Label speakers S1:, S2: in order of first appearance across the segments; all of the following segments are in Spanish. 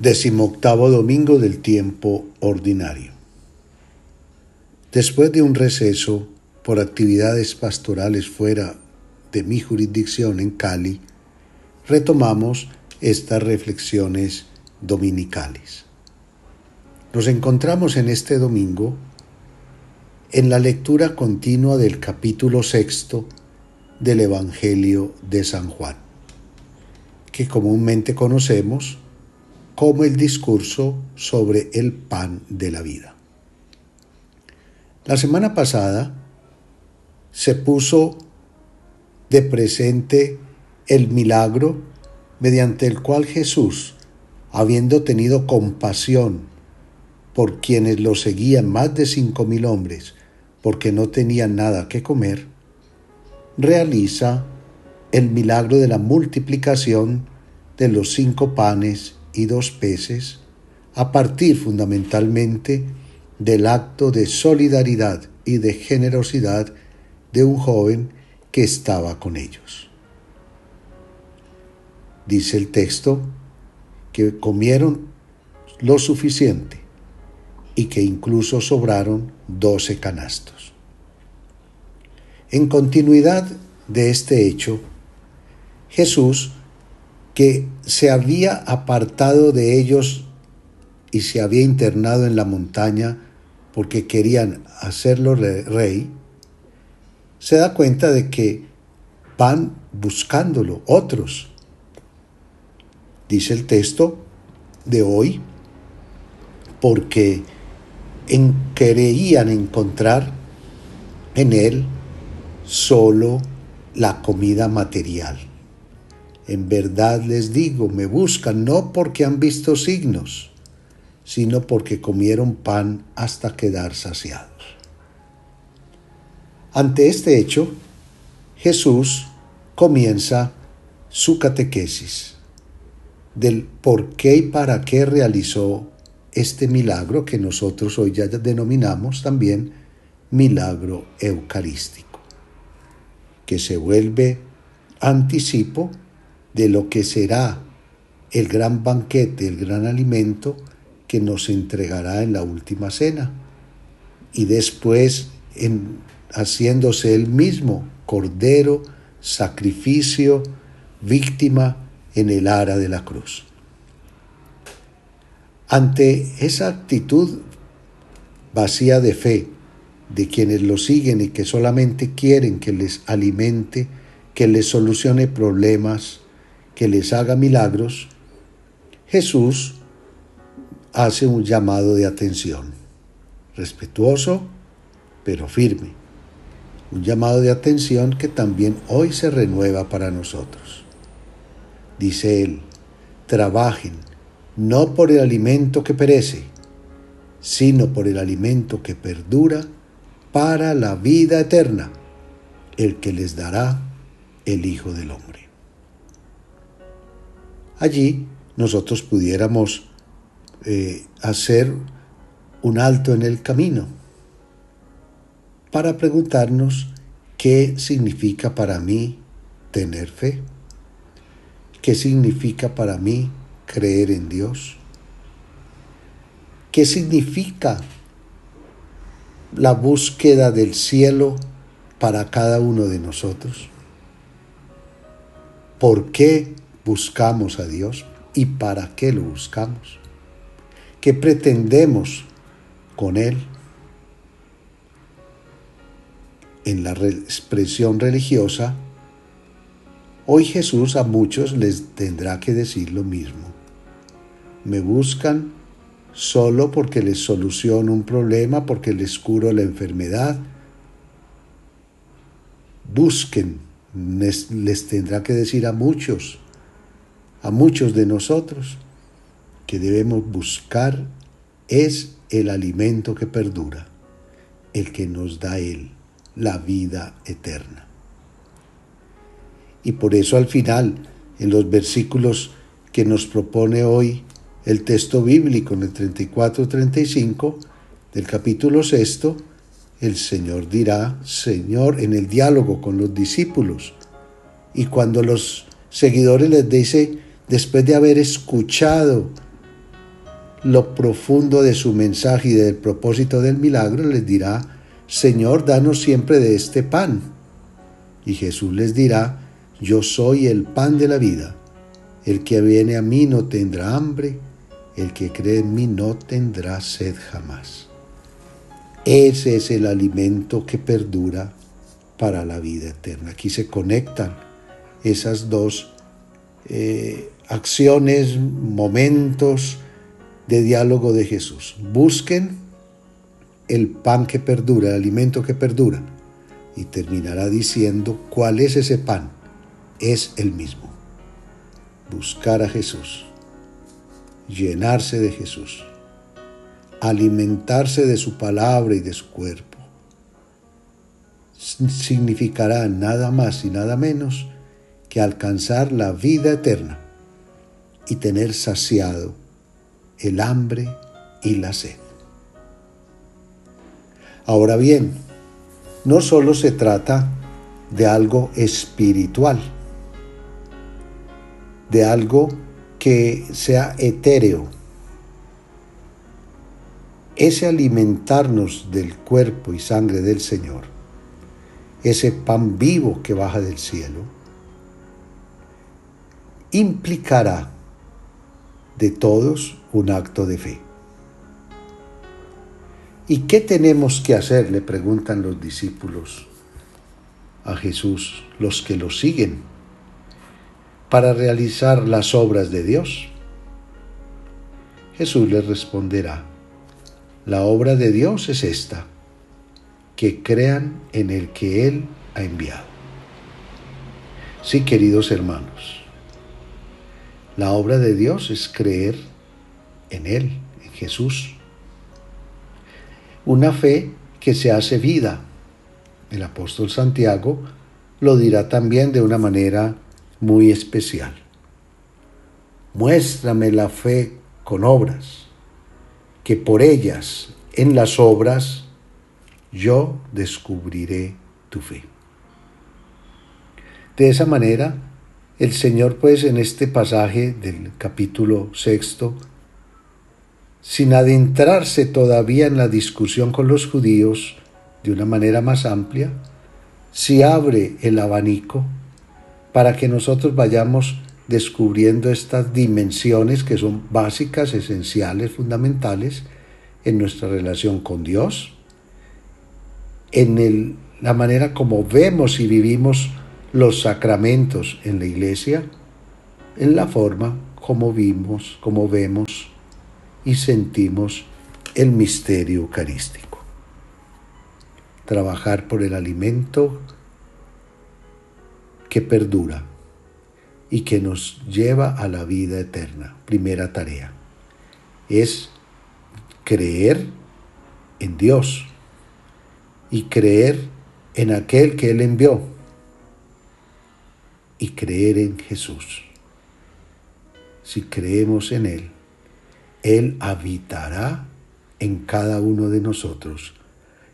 S1: 18º domingo del tiempo ordinario. Después de un receso por actividades pastorales fuera de mi jurisdicción en Cali, retomamos estas reflexiones dominicales. Nos encontramos en este domingo en la lectura continua del capítulo 6 del Evangelio de San Juan, que comúnmente conocemos como el discurso sobre el pan de la vida. La semana pasada se puso de presente el milagro mediante el cual Jesús, habiendo tenido compasión por quienes lo seguían, más de 5,000 hombres, porque no tenían nada que comer, realiza el milagro de la multiplicación de los 5 panes y 2 peces, a partir fundamentalmente del acto de solidaridad y de generosidad de un joven que estaba con ellos. Dice el texto que comieron lo suficiente y que incluso sobraron 12 canastos. En continuidad de este hecho, Jesús, que se había apartado de ellos y se había internado en la montaña porque querían hacerlo rey, se da cuenta de que van buscándolo otros. Dice el texto de hoy, porque creían encontrar en él solo la comida material. En verdad les digo, me buscan no porque han visto signos, sino porque comieron pan hasta quedar saciados. Ante este hecho, Jesús comienza su catequesis del por qué y para qué realizó este milagro que nosotros hoy ya denominamos también milagro eucarístico, que se vuelve anticipo de lo que será el gran banquete, el gran alimento que nos entregará en la última cena, y después haciéndose él mismo cordero, sacrificio, víctima en el ara de la cruz. Ante esa actitud vacía de fe de quienes lo siguen y que solamente quieren que les alimente, que les solucione problemas, que les haga milagros, Jesús hace un llamado de atención, respetuoso pero firme, un llamado de atención que también hoy se renueva para nosotros. Dice él, trabajen no por el alimento que perece, sino por el alimento que perdura para la vida eterna, el que les dará el Hijo del Hombre. Allí nosotros pudiéramos hacer un alto en el camino para preguntarnos qué significa para mí tener fe, qué significa para mí creer en Dios, qué significa la búsqueda del cielo para cada uno de nosotros, por qué buscamos a Dios y para qué lo buscamos, qué pretendemos con Él. En la expresión religiosa, hoy Jesús a muchos les tendrá que decir lo mismo. Me buscan solo porque les soluciono un problema, porque les curo la enfermedad. Busquen, les tendrá que decir a muchos de nosotros, que debemos buscar es el alimento que perdura, el que nos da Él, la vida eterna. Y por eso al final, en los versículos que nos propone hoy el texto bíblico, en el 34-35 del capítulo 6, el Señor dirá, Señor, en el diálogo con los discípulos, y cuando los seguidores les dice, después de haber escuchado lo profundo de su mensaje y del propósito del milagro, les dirá: Señor, danos siempre de este pan. Y Jesús les dirá: yo soy el pan de la vida. El que viene a mí no tendrá hambre, el que cree en mí no tendrá sed jamás. Ese es el alimento que perdura para la vida eterna. Aquí se conectan esas dos acciones, momentos de diálogo de Jesús. Busquen el pan que perdura, el alimento que perdura. Y terminará diciendo cuál es ese pan. Es el mismo. Buscar a Jesús, llenarse de Jesús, alimentarse de su palabra y de su cuerpo, significará nada más y nada menos que alcanzar la vida eterna y tener saciado el hambre y la sed. Ahora bien, no solo se trata de algo espiritual, de algo que sea etéreo. Ese alimentarnos del cuerpo y sangre del Señor, ese pan vivo que baja del cielo, implicará de todos un acto de fe. ¿Y qué tenemos que hacer?, le preguntan los discípulos a Jesús, los que lo siguen, para realizar las obras de Dios. Jesús les responderá: la obra de Dios es esta, que crean en el que Él ha enviado. Sí, queridos hermanos, la obra de Dios es creer en Él, en Jesús. Una fe que se hace vida. El apóstol Santiago lo dirá también de una manera muy especial. Muéstrame la fe con obras, que por ellas, en las obras, yo descubriré tu fe. De esa manera, el Señor, pues, en este pasaje del capítulo 6, sin adentrarse todavía en la discusión con los judíos de una manera más amplia, sí abre el abanico para que nosotros vayamos descubriendo estas dimensiones que son básicas, esenciales, fundamentales en nuestra relación con Dios, en la manera como vemos y vivimos los sacramentos en la iglesia, en la forma como vemos y sentimos el misterio eucarístico. Trabajar por el alimento que perdura y que nos lleva a la vida eterna. Primera tarea es creer en Dios y creer en aquel que Él envió y creer en Jesús. Si creemos en Él, Él habitará en cada uno de nosotros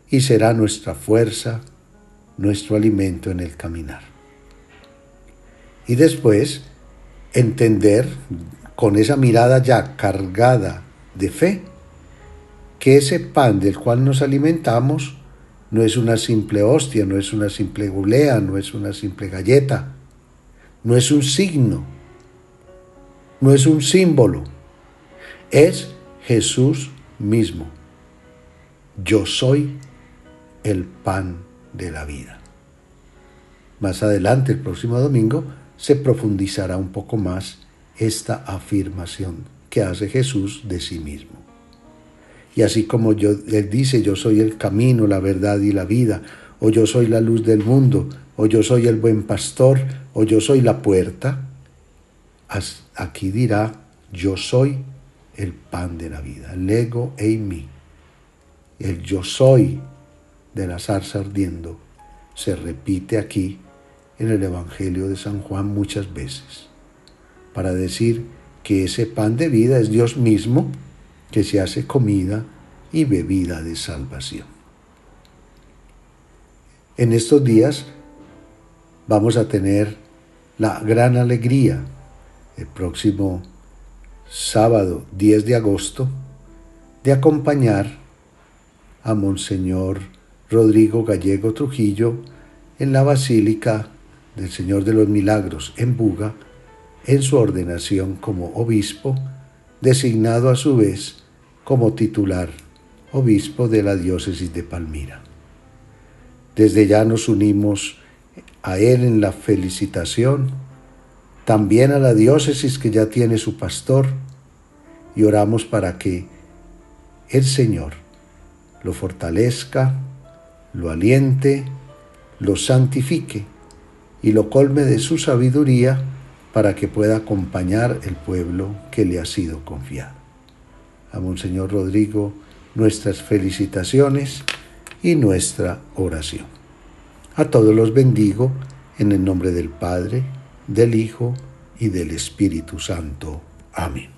S1: y será nuestra fuerza, nuestro alimento en el caminar. Y después, entender con esa mirada ya cargada de fe, que ese pan del cual nos alimentamos no es una simple hostia, no es una simple gulea, no es una simple galleta, no es un signo, no es un símbolo, es Jesús mismo. Yo soy el pan de la vida. Más adelante, el próximo domingo, se profundizará un poco más esta afirmación que hace Jesús de sí mismo. Y así como Él dice: yo soy el camino, la verdad y la vida, o yo soy la luz del mundo, o yo soy el buen pastor, o yo soy la puerta, aquí dirá: yo soy el pan de la vida, lego eimi. El yo soy de la zarza ardiendo se repite aquí en el Evangelio de San Juan muchas veces, para decir que ese pan de vida es Dios mismo, que se hace comida y bebida de salvación. En estos días vamos a tener la gran alegría, el próximo sábado 10 de agosto, de acompañar a Monseñor Rodrigo Gallego Trujillo en la Basílica del Señor de los Milagros en Buga, en su ordenación como obispo, designado a su vez como titular obispo de la diócesis de Palmira. Desde ya nos unimos a él en la felicitación, también a la diócesis que ya tiene su pastor, y oramos para que el Señor lo fortalezca, lo aliente, lo santifique y lo colme de su sabiduría para que pueda acompañar el pueblo que le ha sido confiado. A Monseñor Rodrigo, nuestras felicitaciones y nuestra oración. A todos los bendigo en el nombre del Padre, del Hijo y del Espíritu Santo. Amén.